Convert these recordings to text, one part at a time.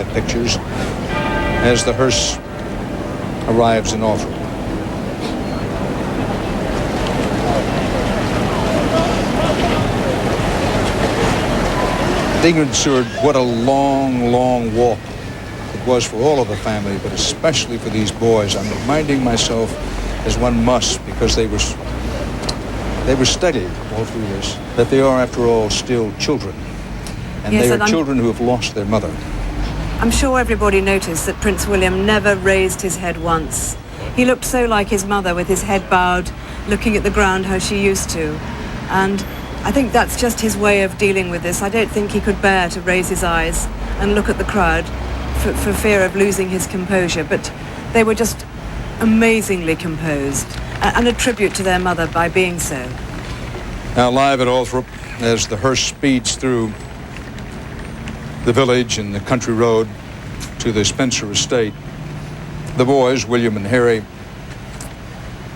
live pictures as the hearse arrives in Althorp. Ingrid Seward, what a long, long walk it was for all of the family, but especially for these boys. I'm reminding myself, as one must, because they were steady all through this, that they are, after all, still children. And yes, they are children who have lost their mother. I'm sure everybody noticed that Prince William never raised his head once. He looked so like his mother, with his head bowed, looking at the ground how she used to. And I think that's just his way of dealing with this. I don't think he could bear to raise his eyes and look at the crowd for fear of losing his composure. But they were just amazingly composed, and a tribute to their mother by being so. Now live at Althorp, as the hearse speeds through the village and the country road to the Spencer estate, the boys, William and Harry,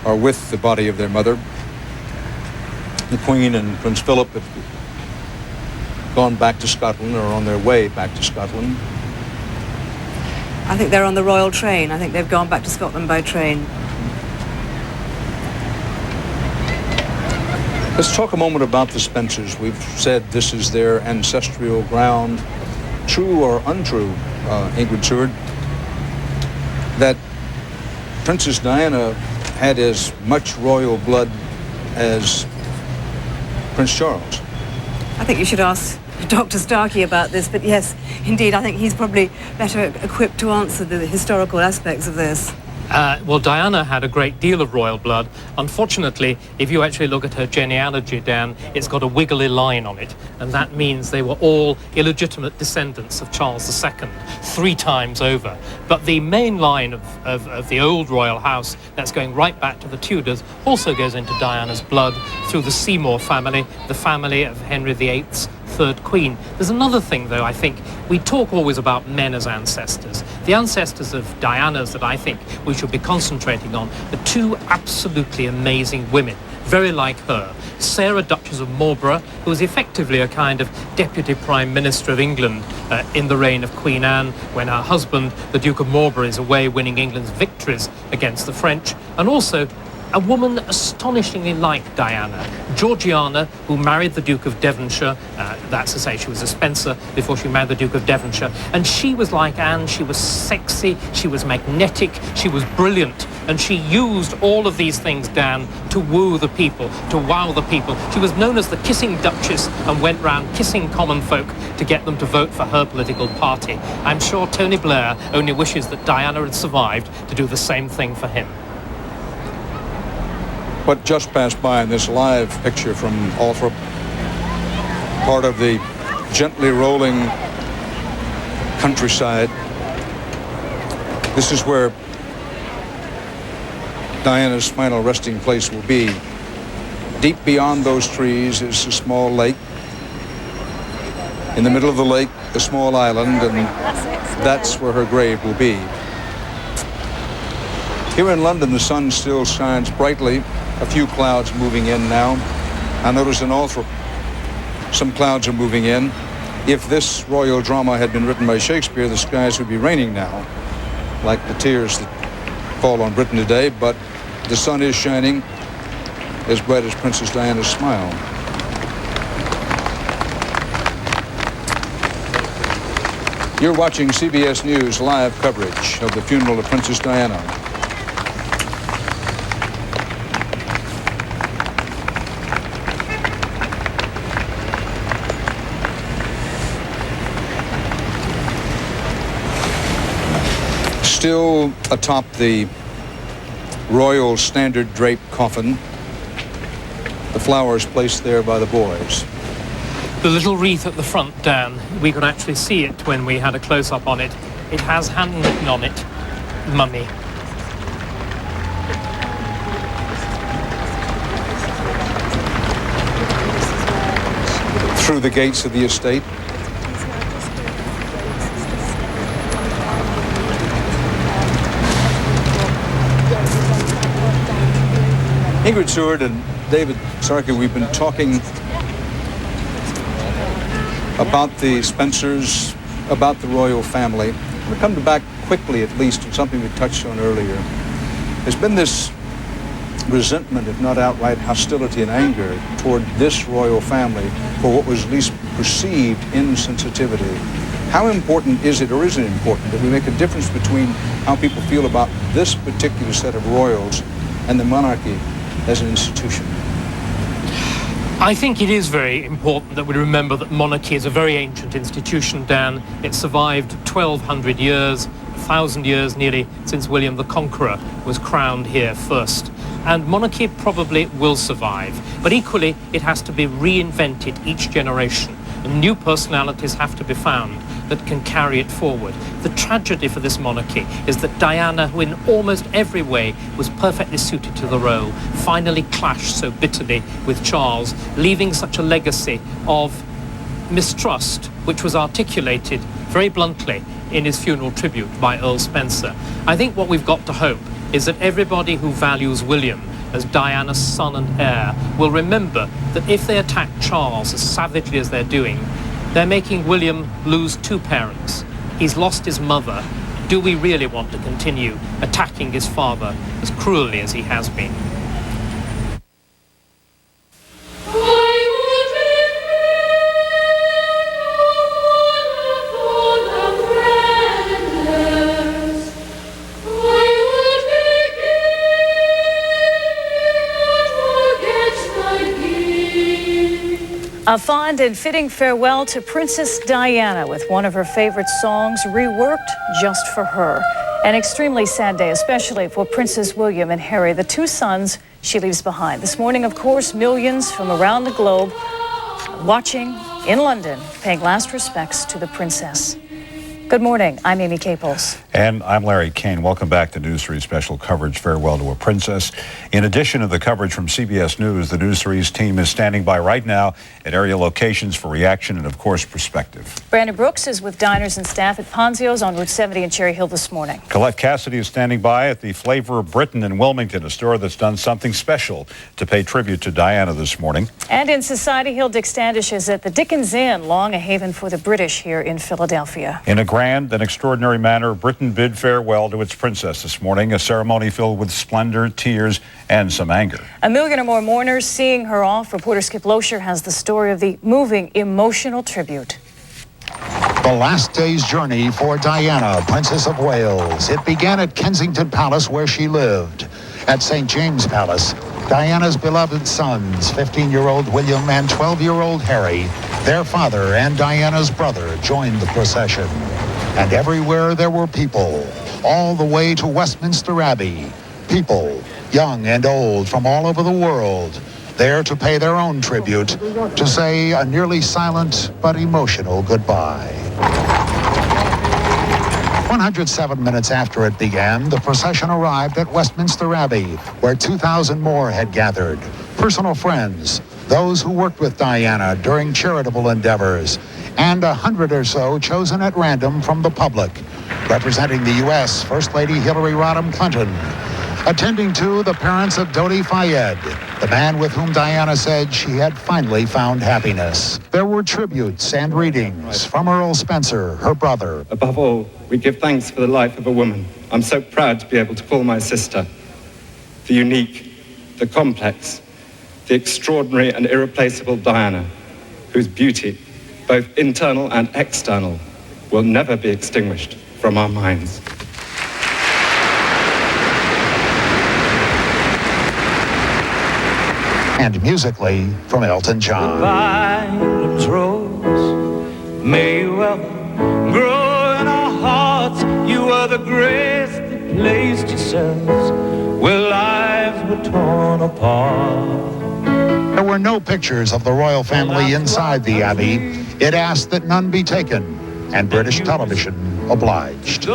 are with the body of their mother. The Queen and Prince Philip have gone back to Scotland, or are on their way back to Scotland. I think they're on the royal train. I think they've gone back to Scotland by train. Let's talk a moment about the Spencers. We've said this is their ancestral ground. True or untrue, Ingrid Seward, that Princess Diana had as much royal blood as Prince Charles? I think you should ask Dr. Starkey about this, but yes, indeed, I think he's probably better equipped to answer the historical aspects of this. Well, Diana had a great deal of royal blood. Unfortunately, if you actually look at her genealogy, Dan, it's got a wiggly line on it, and that means they were all illegitimate descendants of Charles II, 3 times over. But the main line of the old royal house, that's going right back to the Tudors, also goes into Diana's blood through the Seymour family, the family of Henry VIII's third queen. There's another thing, though. I think we talk always about men as ancestors. The ancestors of Diana's that I think we should be concentrating on are 2 absolutely amazing women, very like her. Sarah, Duchess of Marlborough, who was effectively a kind of deputy prime minister of England in the reign of Queen Anne, when her husband, the Duke of Marlborough, is away winning England's victories against the French. And also a woman astonishingly like Diana, Georgiana, who married the Duke of Devonshire. That's to say, she was a Spencer before she married the Duke of Devonshire. And she was like Anne. She was sexy, she was magnetic, she was brilliant. And she used all of these things, Dan, to woo the people, to wow the people. She was known as the Kissing Duchess and went round kissing common folk to get them to vote for her political party. I'm sure Tony Blair only wishes that Diana had survived to do the same thing for him. What just passed by in this live picture from Althorp, part of the gently rolling countryside. This is where Diana's final resting place will be. Deep beyond those trees is a small lake. In the middle of the lake, a small island, and that's where her grave will be. Here in London, the sun still shines brightly. A few clouds moving in now. I notice in Althorp, some clouds are moving in. If this royal drama had been written by Shakespeare, the skies would be raining now, like the tears that fall on Britain today, but the sun is shining as bright as Princess Diana's smile. You're watching CBS News live coverage of the funeral of Princess Diana. Still atop the royal standard draped coffin, the flowers placed there by the boys. The little wreath at the front, Dan, we could actually see it when we had a close-up on it. It has handwritten on it, Mummy. Through the gates of the estate, Ingrid Seward and David Starkey, we've been talking about the Spencers, about the royal family. I'm going to come back quickly, at least, to something we touched on earlier. There's been this resentment, if not outright hostility and anger, toward this royal family for what was at least perceived insensitivity. How important is it, or is it important, that we make a difference between how people feel about this particular set of royals and the monarchy as an institution? I think it is very important that we remember that monarchy is a very ancient institution, Dan. It survived 1,200 years, 1,000 years nearly since William the Conqueror was crowned here first. And monarchy probably will survive, but equally it has to be reinvented each generation, and new personalities have to be found that can carry it forward. The tragedy for this monarchy is that Diana, who in almost every way was perfectly suited to the role, finally clashed so bitterly with Charles, leaving such a legacy of mistrust, which was articulated very bluntly in his funeral tribute by Earl Spencer. I think what we've got to hope is that everybody who values William as Diana's son and heir will remember that if they attack Charles as savagely as they're doing, they're making William lose two parents. He's lost his mother. Do we really want to continue attacking his father as cruelly as he has been? A fond and fitting farewell to Princess Diana with one of her favorite songs reworked just for her. An extremely sad day, especially for Princes William and Harry, the two sons she leaves behind. This morning, of course, millions from around the globe watching in London, paying last respects to the princess. Good morning. I'm Amy Caples. And I'm Larry Kane. Welcome back to News 3's special coverage, Farewell to a Princess. In addition to the coverage from CBS News, the News 3's team is standing by right now at area locations for reaction and, of course, perspective. Brandon Brooks is with diners and staff at Ponzio's on Route 70 in Cherry Hill this morning. Colette Cassidy is standing by at the Flavor of Britain in Wilmington, a store that's done something special to pay tribute to Diana this morning. And in Society Hill, Dick Standish is at the Dickens Inn, long a haven for the British here in Philadelphia. In a grand and extraordinary manner, Britain bid farewell to its princess this morning, a ceremony filled with splendor, tears, and some anger. 1 million or more mourners seeing her off. Reporter Skip Loescher has the story of the moving, emotional tribute. The last day's journey for Diana, Princess of Wales. It began at Kensington Palace, where she lived. At St. James Palace, Diana's beloved sons, 15-year-old William and 12-year-old Harry, their father and Diana's brother, joined the procession. And everywhere there were people, all the way to Westminster Abbey. People, young and old, from all over the world, there to pay their own tribute, to say a nearly silent but emotional goodbye. 107 minutes after it began, the procession arrived at Westminster Abbey, where 2,000 more had gathered. Personal friends, those who worked with Diana during charitable endeavors, and 100 or so chosen at random from the public. Representing the U.S., First Lady Hillary Rodham Clinton. Attending to the parents of Dodi Fayed, the man with whom Diana said she had finally found happiness. There were tributes and readings from Earl Spencer, her brother. Above all, we give thanks for the life of a woman. I'm so proud to be able to call my sister. The unique, the complex, the extraordinary and irreplaceable Diana, whose beauty, both internal and external, will never be extinguished from our minds. And musically, from Elton John. Goodbye, rose, may you well grow in our hearts. You are the grace that placed yourselves where lives were torn apart. There were no pictures of the royal family inside the Abbey. It asked that none be taken, and British television obliged.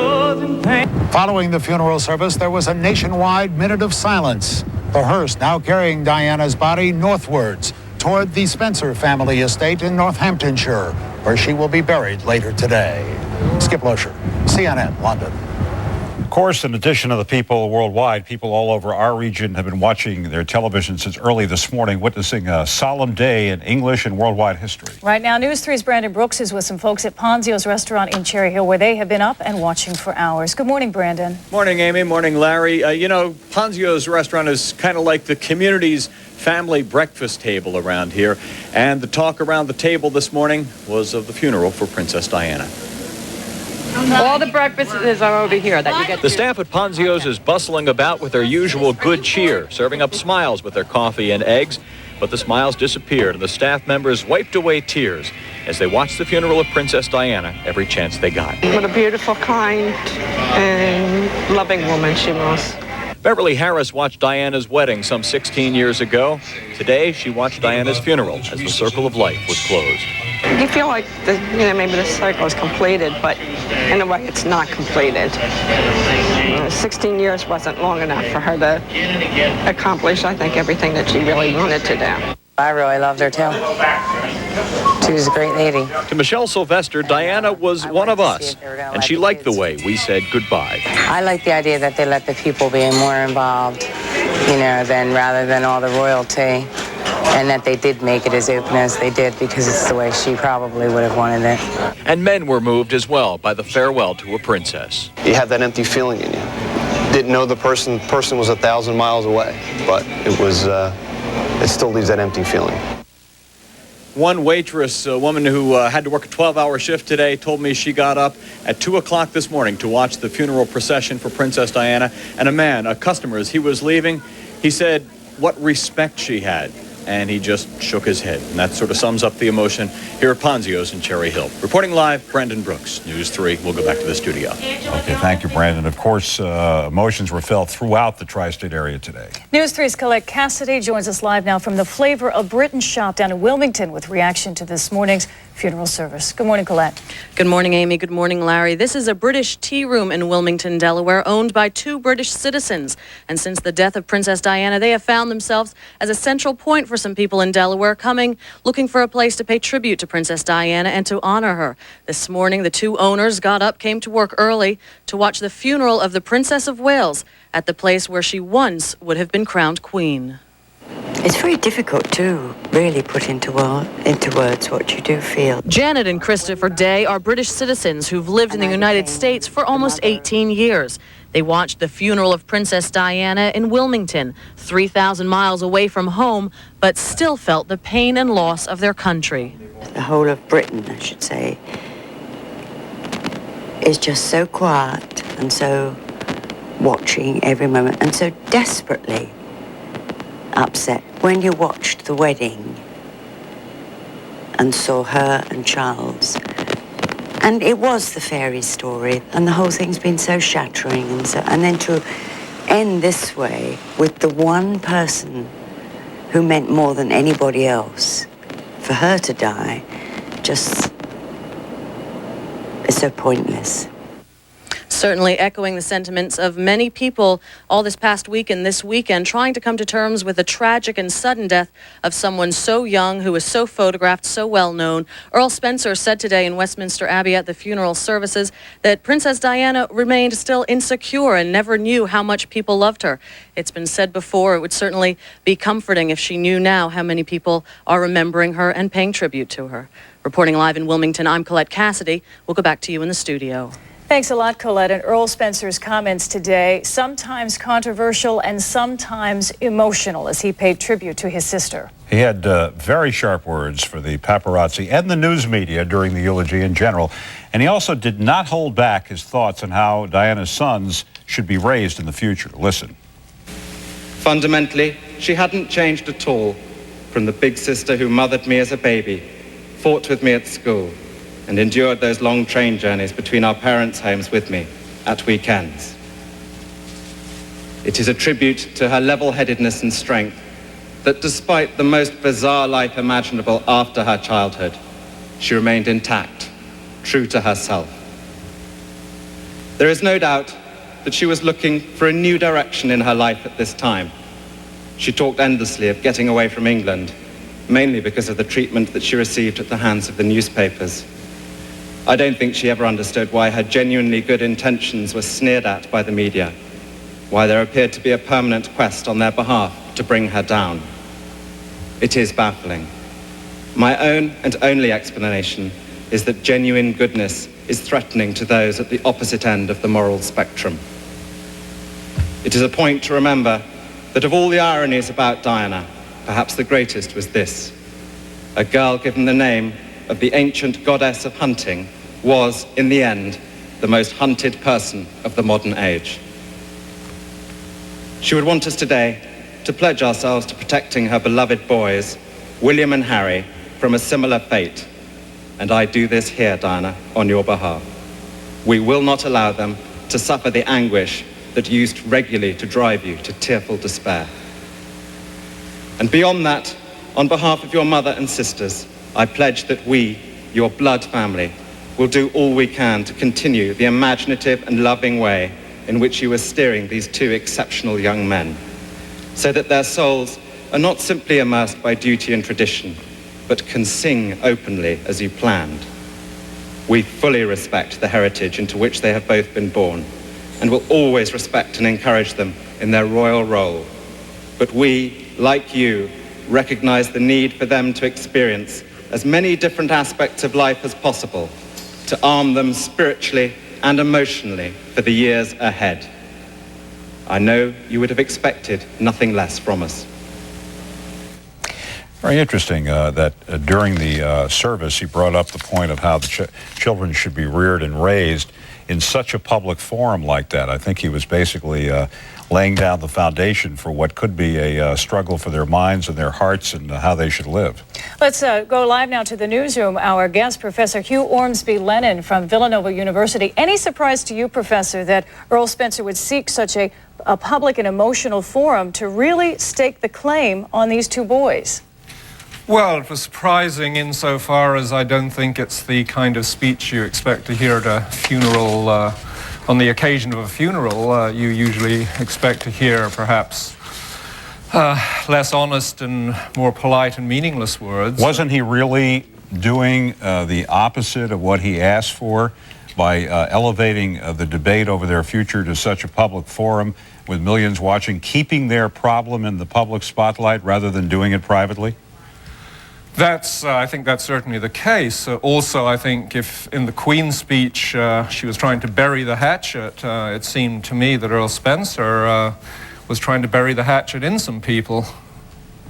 Following the funeral service, there was a nationwide minute of silence. The hearse now carrying Diana's body northwards toward the Spencer family estate in Northamptonshire, where she will be buried later today. Skip Loescher, CNN, London. course, in addition to the people worldwide, people all over our region have been watching their television since early this morning, witnessing a solemn day in English and worldwide history. Right now, News 3's Brandon Brooks is with some folks at Ponzio's restaurant in Cherry Hill, where they have been up and watching for hours. Good morning, Brandon. Morning, Amy. Morning, Larry. You know, Ponzio's restaurant is kind of like the community's family breakfast table around here. And the talk around the table this morning was of the funeral for Princess Diana. All the breakfasts are over here that you get. The staff at Ponzio's is bustling about with their usual good cheer, serving up smiles with their coffee and eggs. But the smiles disappeared, and the staff members wiped away tears as they watched the funeral of Princess Diana every chance they got. What a beautiful, kind, and loving woman she was. Beverly Harris watched Diana's wedding some 16 years ago. Today, she watched Diana's funeral as the circle of life was closed. You feel like maybe the cycle is completed, but in a way it's not completed. 16 years wasn't long enough for her to accomplish, I think, everything that she really wanted to do. I really loved her too. She was a great lady. To Michelle Sylvester, Diana was one of us, and she liked the way we said goodbye. I like the idea that they let the people be more involved, rather than all the royalty, and that they did make it as open as they did because it's the way she probably would have wanted it. And men were moved as well by the farewell to a princess. You have that empty feeling in you. Didn't know the person was 1,000 miles away, but it still leaves that empty feeling. One waitress, a woman who had to work a 12-hour shift today, told me she got up at 2 o'clock this morning to watch the funeral procession for Princess Diana. And a man, a customer, as he was leaving, he said what respect she had. And he just shook his head. And that sort of sums up the emotion here at Ponzio's in Cherry Hill. Reporting live, Brandon Brooks, News 3. We'll go back to the studio. Okay, thank you, Brandon. Of course, emotions were felt throughout the tri-state area today. News 3's Colette Cassidy joins us live now from the Flavor of Britain shop down in Wilmington with reaction to this morning's funeral service. Good morning, Colette. Good morning, Amy. Good morning, Larry. This is a British tea room in Wilmington, Delaware, owned by 2 British citizens. And since the death of Princess Diana, they have found themselves as a central point for some people in Delaware looking for a place to pay tribute to Princess Diana and to honor her. This morning, the 2 owners got up, came to work early to watch the funeral of the Princess of Wales at the place where she once would have been crowned queen. It's very difficult to really put into words what you do feel. Janet and Christopher Day are British citizens who've lived in the United States for almost 18 years. They watched the funeral of Princess Diana in Wilmington, 3,000 miles away from home, but still felt the pain and loss of their country. The whole of Britain, I should say, is just so quiet and so watching every moment and so desperately upset. When you watched the wedding and saw her and Charles, and it was the fairy story, and the whole thing's been so shattering, and then to end this way with the one person who meant more than anybody else, for her to die, just is so pointless. Certainly echoing the sentiments of many people all this past week and this weekend, trying to come to terms with the tragic and sudden death of someone so young, who was so photographed, so well known. Earl Spencer said today in Westminster Abbey at the funeral services that Princess Diana remained still insecure and never knew how much people loved her. It's been said before, it would certainly be comforting if she knew now how many people are remembering her and paying tribute to her. Reporting live in Wilmington, I'm Colette Cassidy. We'll go back to you in the studio. Thanks a lot, Colette. And Earl Spencer's comments today, sometimes controversial and sometimes emotional, as he paid tribute to his sister. He had very sharp words for the paparazzi and the news media during the eulogy in general. And he also did not hold back his thoughts on how Diana's sons should be raised in the future. Listen. Fundamentally, she hadn't changed at all from the big sister who mothered me as a baby, fought with me at school, and endured those long train journeys between our parents' homes with me at weekends. It is a tribute to her level-headedness and strength that despite the most bizarre life imaginable after her childhood, she remained intact, true to herself. There is no doubt that she was looking for a new direction in her life at this time. She talked endlessly of getting away from England, mainly because of the treatment that she received at the hands of the newspapers. I don't think she ever understood why her genuinely good intentions were sneered at by the media, why there appeared to be a permanent quest on their behalf to bring her down. It is baffling. My own and only explanation is that genuine goodness is threatening to those at the opposite end of the moral spectrum. It is a point to remember that of all the ironies about Diana, perhaps the greatest was this: a girl given the name of the ancient goddess of hunting was, in the end, the most hunted person of the modern age. She would want us today to pledge ourselves to protecting her beloved boys, William and Harry, from a similar fate. And I do this here, Diana, on your behalf. We will not allow them to suffer the anguish that used regularly to drive you to tearful despair. And beyond that, on behalf of your mother and sisters, I pledge that we, your blood family, will do all we can to continue the imaginative and loving way in which you are steering these two exceptional young men, so that their souls are not simply immersed by duty and tradition, but can sing openly as you planned. We fully respect the heritage into which they have both been born, and will always respect and encourage them in their royal role. But we, like you, recognize the need for them to experience as many different aspects of life as possible, to arm them spiritually and emotionally for the years ahead. I know you would have expected nothing less from us. Very interesting that during the service he brought up the point of how the children should be reared and raised in such a public forum like that. I think he was basically laying down the foundation for what could be a struggle for their minds and their hearts and how they should live. Let's go live now to the newsroom. Our guest, Professor Hugh Ormsby-Lennon from Villanova University. Any surprise to you, Professor, that Earl Spencer would seek such a public and emotional forum to really stake the claim on these two boys? Well, it was surprising insofar as I don't think it's the kind of speech you expect to hear at a funeral. On the occasion of a funeral, you usually expect to hear perhaps less honest and more polite and meaningless words. Wasn't he really doing the opposite of what he asked for by elevating the debate over their future to such a public forum with millions watching, keeping their problem in the public spotlight rather than doing it privately? I think that's certainly the case. Also, I think if in the Queen's speech she was trying to bury the hatchet, it seemed to me that Earl Spencer was trying to bury the hatchet in some people.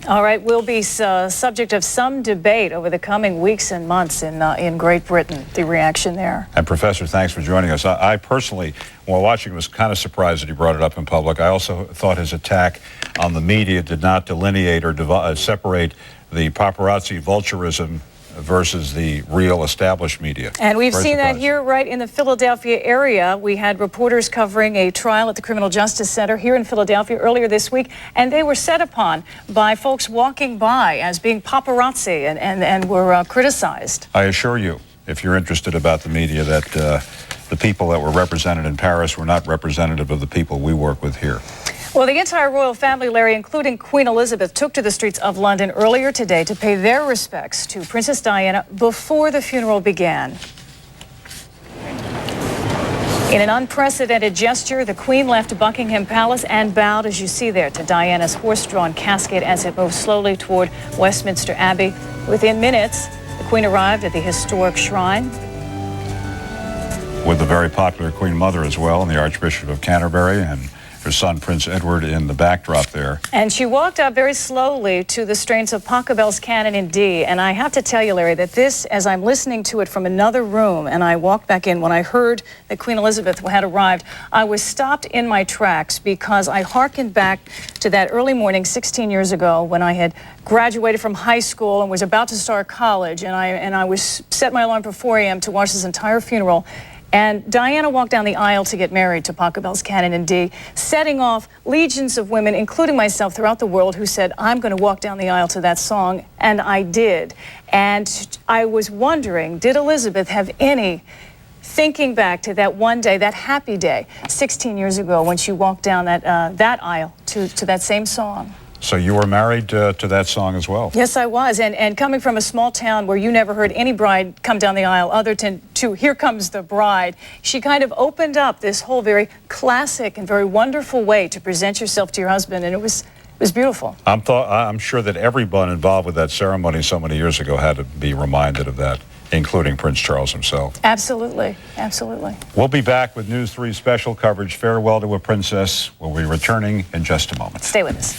All right, we'll be subject of some debate over the coming weeks and months in Great Britain, the reaction there. And Professor, thanks for joining us. I personally, while watching, was kind of surprised that he brought it up in public. I also thought his attack on the media did not delineate or separate the paparazzi vulturism versus the real established media. And we've seen that here right in the Philadelphia area. We had reporters covering a trial at the Criminal Justice Center here in Philadelphia earlier this week, and they were set upon by folks walking by as being paparazzi and were criticized. I assure you, if you're interested about the media, that the people that were represented in Paris were not representative of the people we work with here. Well, the entire royal family, Larry, including Queen Elizabeth, took to the streets of London earlier today to pay their respects to Princess Diana before the funeral began. In an unprecedented gesture, the Queen left Buckingham Palace and bowed, as you see there, to Diana's horse-drawn casket as it moved slowly toward Westminster Abbey. Within minutes, the Queen arrived at the historic shrine. With the very popular Queen Mother as well, and the Archbishop of Canterbury, and her son, Prince Edward, in the backdrop there. And she walked up very slowly to the strains of Pachelbel's Canon in D. And I have to tell you, Larry, that this, as I'm listening to it from another room, and I walked back in, when I heard that Queen Elizabeth had arrived, I was stopped in my tracks because I hearkened back to that early morning 16 years ago when I had graduated from high school and was about to start college. And I was set my alarm for 4 a.m. to watch this entire funeral. And Diana walked down the aisle to get married to Pachelbel's Canon in D, setting off legions of women, including myself, throughout the world who said, I'm going to walk down the aisle to that song, and I did. And I was wondering, did Elizabeth have any thinking back to that one day, that happy day, 16 years ago, when she walked down that aisle to that same song? So you were married to that song as well? Yes, I was. And coming from a small town where you never heard any bride come down the aisle other than to Here Comes the Bride, she kind of opened up this whole very classic and very wonderful way to present yourself to your husband, and it was beautiful. I'm sure that everyone involved with that ceremony so many years ago had to be reminded of that, including Prince Charles himself. Absolutely, absolutely. We'll be back with News 3 special coverage, Farewell to a Princess. We'll be returning in just a moment. Stay with us.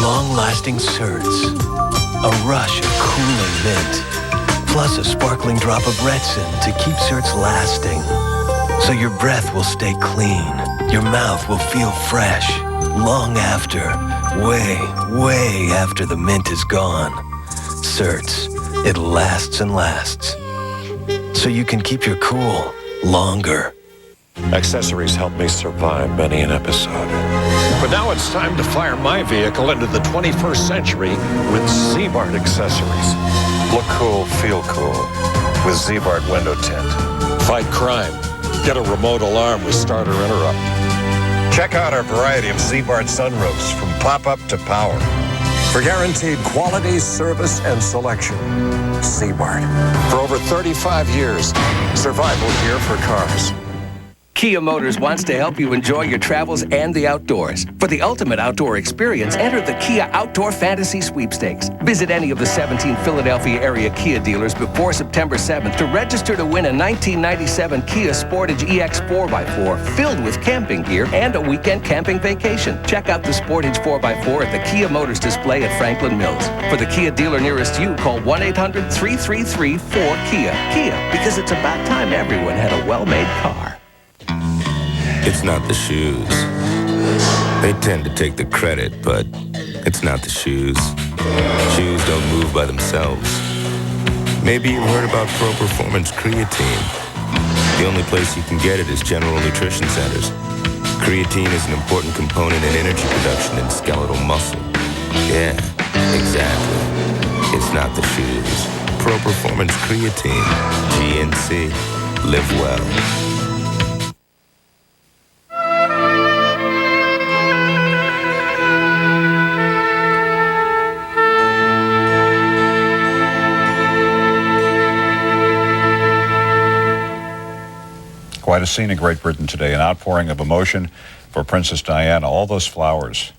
Long-lasting certs, a rush of cooling mint, plus a sparkling drop of Retsin to keep certs lasting. So your breath will stay clean, your mouth will feel fresh, long after, way after the mint is gone. Certs, it lasts and lasts. So you can keep your cool longer. Accessories helped me survive many an episode. But now it's time to fire my vehicle into the 21st century with Z-Bart accessories. Look cool, feel cool with Z-Bart window tint. Fight crime. Get a remote alarm with starter interrupt. Check out our variety of Z-Bart sunroofs from pop-up to power. For guaranteed quality, service, and selection. Z-Bart. For over 35 years, survival gear for cars. Kia Motors wants to help you enjoy your travels and the outdoors. For the ultimate outdoor experience, enter the Kia Outdoor Fantasy Sweepstakes. Visit any of the 17 Philadelphia area Kia dealers before September 7th to register to win a 1997 Kia Sportage EX 4x4 filled with camping gear and a weekend camping vacation. Check out the Sportage 4x4 at the Kia Motors display at Franklin Mills. For the Kia dealer nearest you, call 1-800-333-4KIA. Kia, because it's about time everyone had a well-made car. It's not the shoes. They tend to take the credit, but it's not the shoes. Shoes don't move by themselves. Maybe you've heard about Pro Performance Creatine. The only place you can get it is General Nutrition Centers. Creatine is an important component in energy production and skeletal muscle. Yeah, exactly. It's not the shoes. Pro Performance Creatine. GNC. Live well. Quite a scene in Great Britain today, an outpouring of emotion for Princess Diana. All those flowers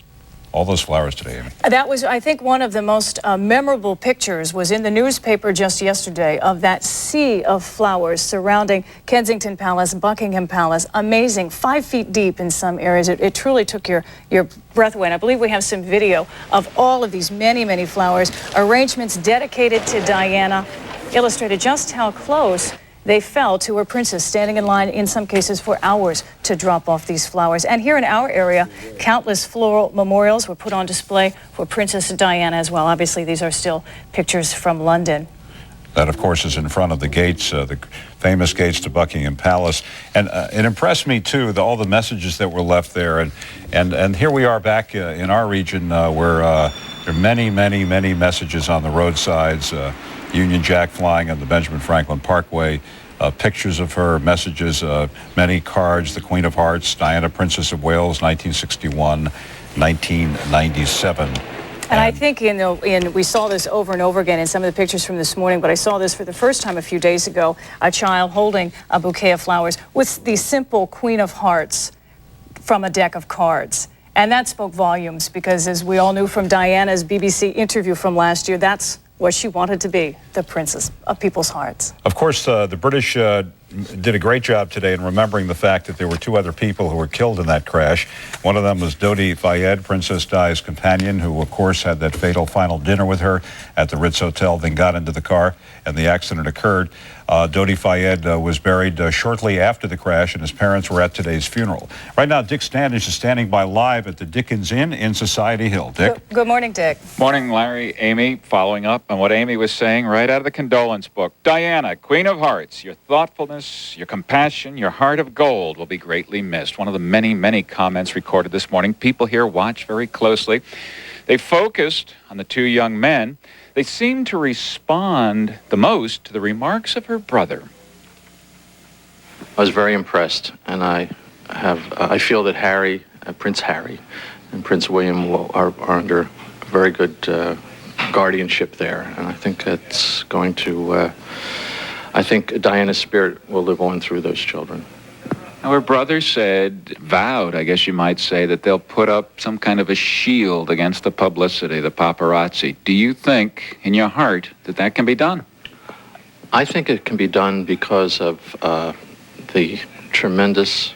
today, Amy. That was, I think, one of the most memorable pictures was in the newspaper just yesterday of that sea of flowers surrounding Kensington Palace, Buckingham Palace. Amazing, 5 feet deep in some areas. It truly took your breath away. And I believe we have some video of all of these many flowers. Arrangements dedicated to Diana illustrated just how close they fell to her princess, standing in line in some cases for hours to drop off these flowers. And here in our area, countless floral memorials were put on display for Princess Diana as well. Obviously, these are still pictures from London. That, of course, is in front of the gates, the famous gates to Buckingham Palace. And it impressed me, too, all the messages that were left there. And here we are back in our region where there are many messages on the roadsides. Union Jack flying on the Benjamin Franklin Parkway, pictures of her, messages, many cards, the Queen of Hearts, Diana, Princess of Wales, 1961, 1997. And I think we saw this over and over again in some of the pictures from this morning, but I saw this for the first time a few days ago, a child holding a bouquet of flowers with the simple Queen of Hearts from a deck of cards. And that spoke volumes because, as we all knew from Diana's BBC interview from last year, that's what she wanted to be, the princess of people's hearts. Of course, the British did a great job today in remembering the fact that there were 2 other people who were killed in that crash. One of them was Dodi Fayed, Princess Di's companion, who, of course, had that fatal final dinner with her at the Ritz Hotel, then got into the car, and the accident occurred. Dodi Fayed was buried shortly after the crash, and his parents were at today's funeral. Right now, Dick Standish is standing by live at the Dickens Inn in Society Hill. Dick? Good morning, Dick. Morning, Larry. Amy, following up on what Amy was saying right out of the condolence book. Diana, Queen of Hearts, your thoughtfulness, your compassion, your heart of gold will be greatly missed. One of the many comments recorded this morning. People here watch very closely. They focused on the two young men. They seemed to respond the most to the remarks of her brother. I was very impressed, and I feel that Harry, Prince Harry, and Prince William are under very good guardianship there, and I think it's going to. I think Diana's spirit will live on through those children. Now, her brother vowed, I guess you might say, that they'll put up some kind of a shield against the publicity, the paparazzi. Do you think, in your heart, that that can be done? I think it can be done because of the tremendous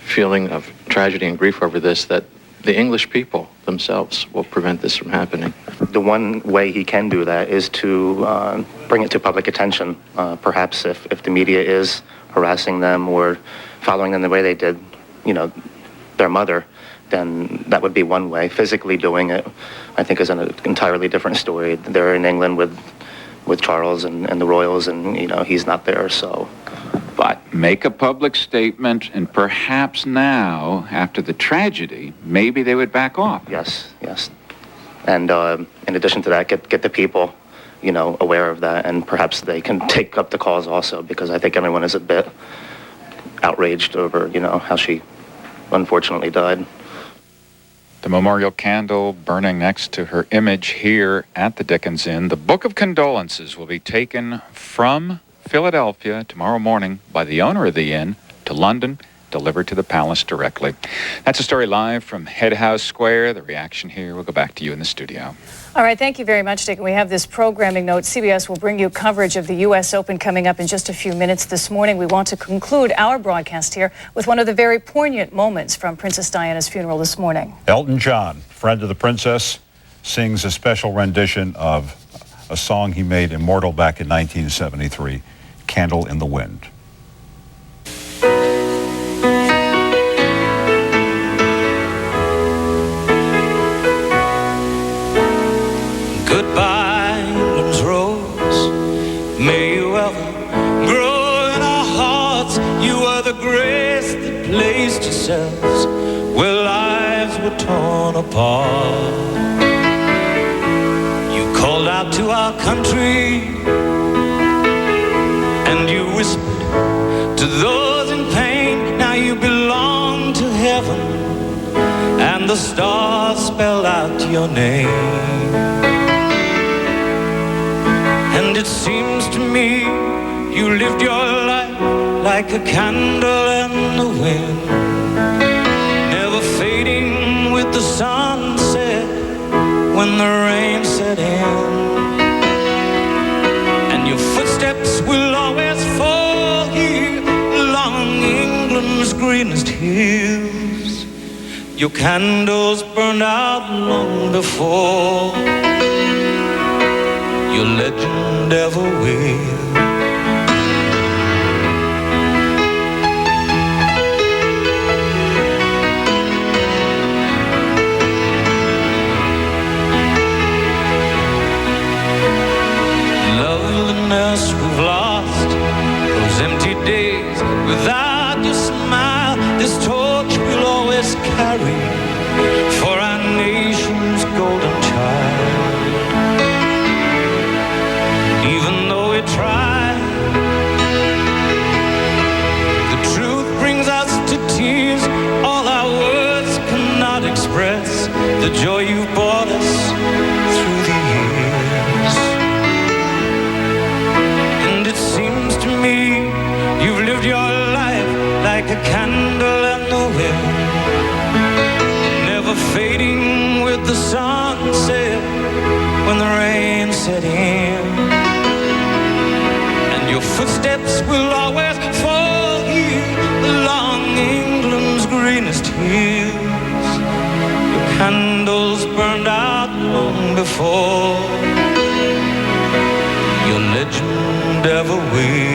feeling of tragedy and grief over this, that the English people themselves will prevent this from happening. The one way he can do that is to bring it to public attention. Perhaps if the media is harassing them or following them the way they did, their mother, then that would be one way. Physically doing it, I think, is an entirely different story. They're in England with Charles and the royals, and he's not there, so. But make a public statement, and perhaps now, after the tragedy, maybe they would back off. Yes. And in addition to that, get the people, aware of that, and perhaps they can take up the cause also, because I think everyone is a bit outraged over, how she unfortunately died. The memorial candle burning next to her image here at the Dickens Inn. The Book of Condolences will be taken from Philadelphia tomorrow morning by the owner of the inn to London, delivered to the palace directly. That's a story live from Head House Square. The reaction here will go back to you in the studio. All right, thank you very much, Dick. We have this programming note. CBS will bring you coverage of the U.S. Open coming up in just a few minutes this morning. We want to conclude our broadcast here with one of the very poignant moments from Princess Diana's funeral this morning. Elton John, friend of the princess, sings a special rendition of a song he made immortal back in 1973, Candle in the Wind. Goodbye, England's rose. May you ever grow in our hearts. You are the grace that placed yourselves where lives were torn apart. You called out to our country, and you whispered to those in pain. Now you belong to heaven, and the stars spell out your name. And it seems to me you lived your life like a candle in the wind, never fading with the sunset when the rain set in. And your footsteps will always fall here along England's greenest hills. Your candles burned out long before your legend ever will. Loveliness we've lost, those empty days without your smile. This torch we'll always carry for our nation's golden child. Even though we try, the truth brings us to tears. All our words cannot express the joy you brought us through the years. And it seems to me you've lived your life like a candle in the wind, never fading with the sunset when the rain set in. Your footsteps will always fall here along England's greenest hills. Your candles burned out long before your legend ever will.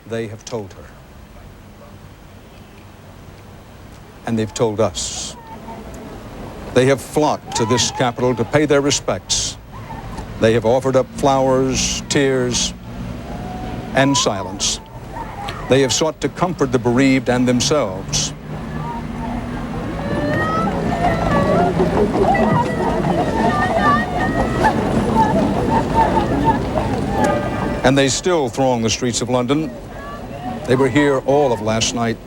They have told her. And they've told us. They have flocked to this capital to pay their respects. They have offered up flowers, tears, and silence. They have sought to comfort the bereaved and themselves. And they still throng the streets of London. They were here all of last night.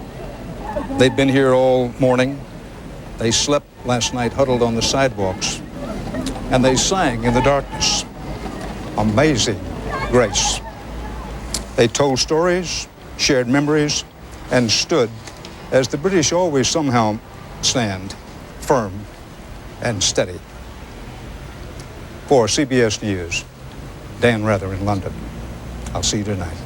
They'd been here all morning. They slept last night huddled on the sidewalks. And they sang in the darkness, Amazing Grace. They told stories, shared memories, and stood, as the British always somehow stand, firm and steady. For CBS News, Dan Rather in London. I'll see you tonight.